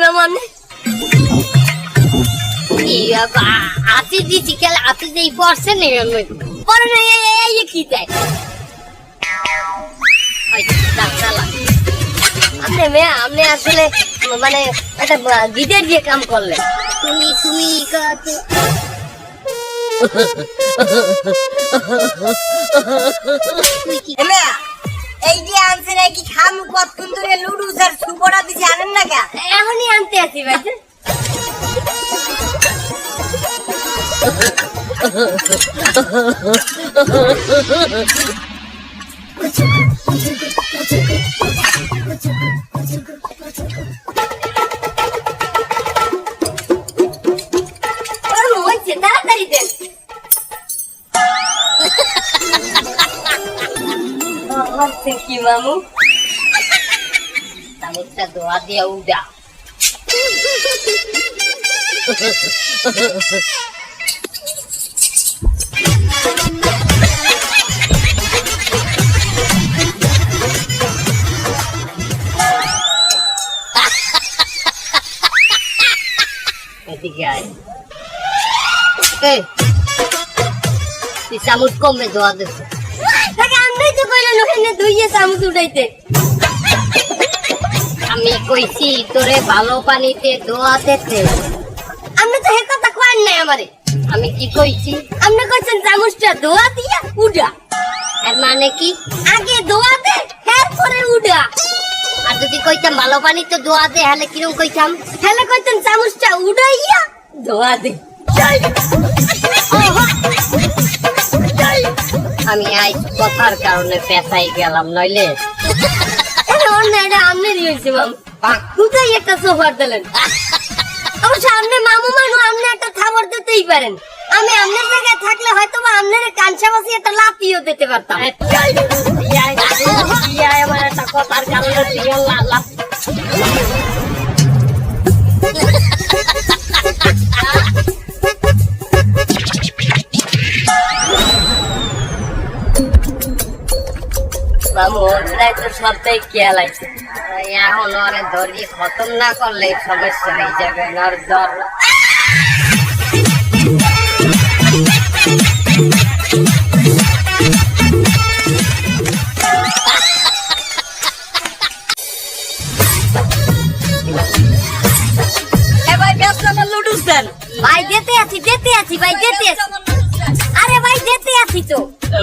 মামু আপনি আতি দিছি কেন আতি দেই পড়ছে না পড়ে না এই কি দেয় আপনি আসলে মানে একটা গিটার দিয়ে কাম করলেন তুমি এই যে আনছে নাকি খামু কতক্ষণ ধরে লুডুস আর সুপড়া দিছি আনেন না কে এখনই আনতে আছি ভাই তাড়াতাড়ি দেন কি মামু তামুকটা দোয়া দিয়া উড়া এদিকে আয় তুই চামচ কমে দোয়া দিস আমরাই তো কইলেন ওখানে ধুইয়ে চামচ উঠাইতে আমি কইছি তোরে ভালো পানিতে দোয়া দিতে আমরা তো হে কথা কইন নাই আমারে আমি কি কইছি আপনি কইছেন চামচটা দোয়া দিয়া উড়া এর মানে কি আগে দোয়া দে এরপরে উড়া আর যদি কইতাম ভালো পানিতে দোয়া দে হলে কিরকম কইতাম হলে কইতাম চামচটা উড়াইয়া দোয়া দে আমি আজ কথার কারণে পেছাই গেলাম নইলে আমনেরই হয়েছে মাম কোথায় একটা সোফার দিলেন অবশ্য আপনি মামু মানু আপনি একটা খাবার দিতেই পারেন আমি আপনার জায়গায় থাকলে হয়তো বা আপনার কাঞ্চা বাসি একটা লাফিও দিতে পারতাম আমার একটা কথার কারণে সবটাই খেয়াল আছে এখন ওরে ধরি খতম না করলে সমস্যা হয়ে যাবে ধর ভাই যেতে আছি ভাই যেতে আছি আরে ভাই যেতে আছি তো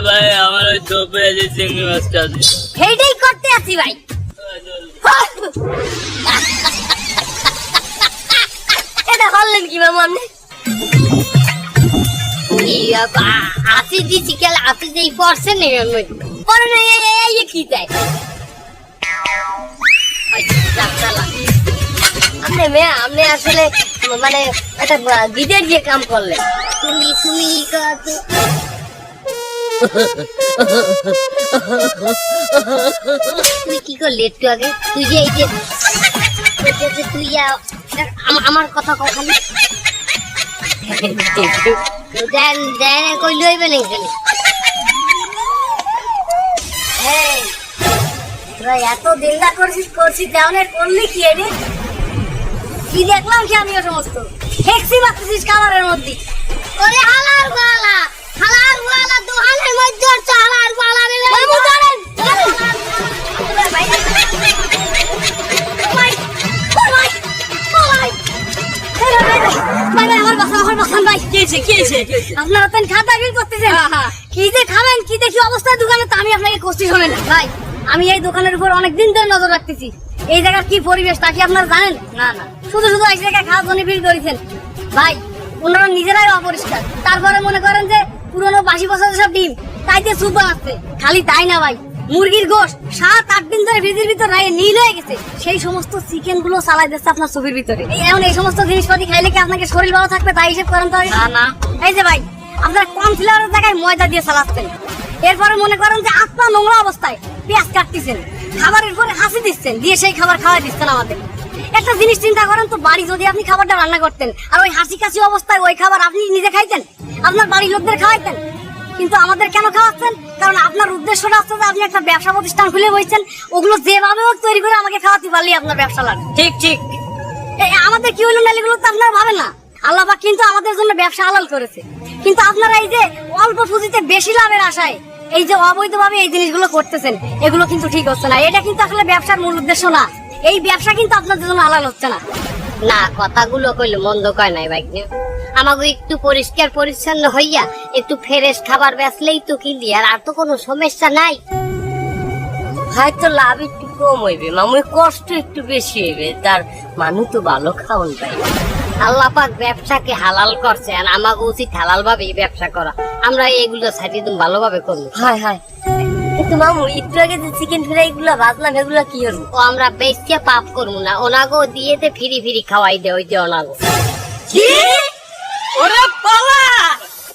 ভাই আমার ওই তো পেঁয়াজি চিংড়ি মাছটা হেইটাই করতে আছি ভাই এটা বললেন কি মামু আপনি আতি দিছি কেন আতি দেই পড়ছে না পড়ে না এই কি দেয় আপনি আসলে মানে একটা গিটার দিয়ে কাম করলেন তুমি তুই কি করলি একটু আগে তুই যে এই যে তুই আমার কথা কখন কই লইবে নাকি এত দিনটা করছি দেওয়ানের করলি কি রে কি দেখলাম কি আমিও সমস্ত হেক্সি বাচ্চিস কালারের মধ্যে ওরে হালার বালা দোহানের মধ্যে হালার বালা রে বাবু ধরেন আপনারা তো খাতা বিল করতেছেন কি যে খাবেন কি দেখি অবস্থা দোকানে তো আমি আপনাকে কষ্টি শোনেন ভাই আমি এই দোকানের উপর অনেকদিন ধরে নজর রাখতেছি এই জায়গার কি পরিবেশ তা কি আপনারা জানেন না শুধু এক জায়গায় খাওয়ার জন্য ভিড় করেছেন ভাই ওনারা নিজেরাই অপরিষ্কার তারপরে মনে করেন যে পুরোনো বাসি বছর সব ডিম তাইতে স্যুপ বানাচ্ছে খালি তাই না ভাই মুরগির গোশ 7-8 দিন ধরে ফ্রিজের ভিতর নীল হয়ে গেছে সেই সমস্ত চিকেন গুলো চালাই দিচ্ছে আপনার সুপের ভিতরে এখন এই সমস্ত জিনিসপাতি খাইলে কি আপনাকে শরীর ভালো থাকবে তাই হিসেব করেন তো না এই যে ভাই আপনারা কর্নফ্লাওয়ারের জায়গায় ময়দা দিয়ে চালাচ্ছেন এরপরে মনে করেন যে আত্মা নোংরা অবস্থায় পেঁয়াজ কাটতেছেন খাবারের পরে হাসি দিচ্ছেন দিয়ে সেই খাবার খাওয়াই দিচ্ছেন আমাদের একটা জিনিস চিন্তা করেন তো বাড়ি যদি আপনি খাবারটা রান্না করতেন আর ওই হাসি কাশি অবস্থায় ওই খাবার আপনি নিজে খাইতেন আপনার বাড়ির লোকদের খাওয়াইতেন কিন্তু আমাদের কেন খাওয়াচ্ছেন কারণ আপনার উদ্দেশ্যটা হচ্ছে যে আপনি একটা ব্যবসা প্রতিষ্ঠান খুলে বসছেন ওগুলো যেভাবে হোক তৈরি করে আমাকে খাওয়াতে পারলেই আপনার ব্যবসা লাগে ঠিক আমাদের কি হইলো না এগুলো তো আপনারা ভাবেন না। আল্লাহ পাক কিন্তু আমাদের জন্য ব্যবসা হালাল করেছে, কিন্তু আপনারা এই যে অল্প পুঁজিতে বেশি লাভের আশায় এই যে অবৈধভাবে এই জিনিসগুলো করতেছেন, এগুলো কিন্তু ঠিক হচ্ছে না। এটা কিন্তু আসলে ব্যবসার মূল উদ্দেশ্য না। এই ব্যবসা কিন্তু আপনাদের জন্য হালাল হচ্ছে না। না, কথাগুলো কইলে মন্দ কয় নাই ভাই। আমাকে একটু পরিষ্কার পরিচ্ছন্ন হইয়া একটু ফ্রেশ খাবার বেচলেই তো কিনলি, আর তো কোনো সমস্যা নাই। হয়তো লাভ একটু কম হইবে মামুই, কষ্ট একটু বেশি হইবে, তার মানুষ তো ভালো খাওয়ান পাই। আল্লাহ পাক ব্যবসাকে হালাল করছে, আর আমাকে উচিত হালাল ভাবে ব্যবসা করা। আমরা এগুলো সাইডে তুমি ভালোভাবে করবো। হয় হয়, কিন্তু মামু একটু আগে যে চিকেন ফ্রাই গুলো ভাজলাম এগুলো কি হলো? ও আমরা বেশি পাপ করবো না, ওনাগো দিয়েতে ফিরি ফিরি খাওয়াই দে, ওই যে ওনাগো। কি? ওরে পালা!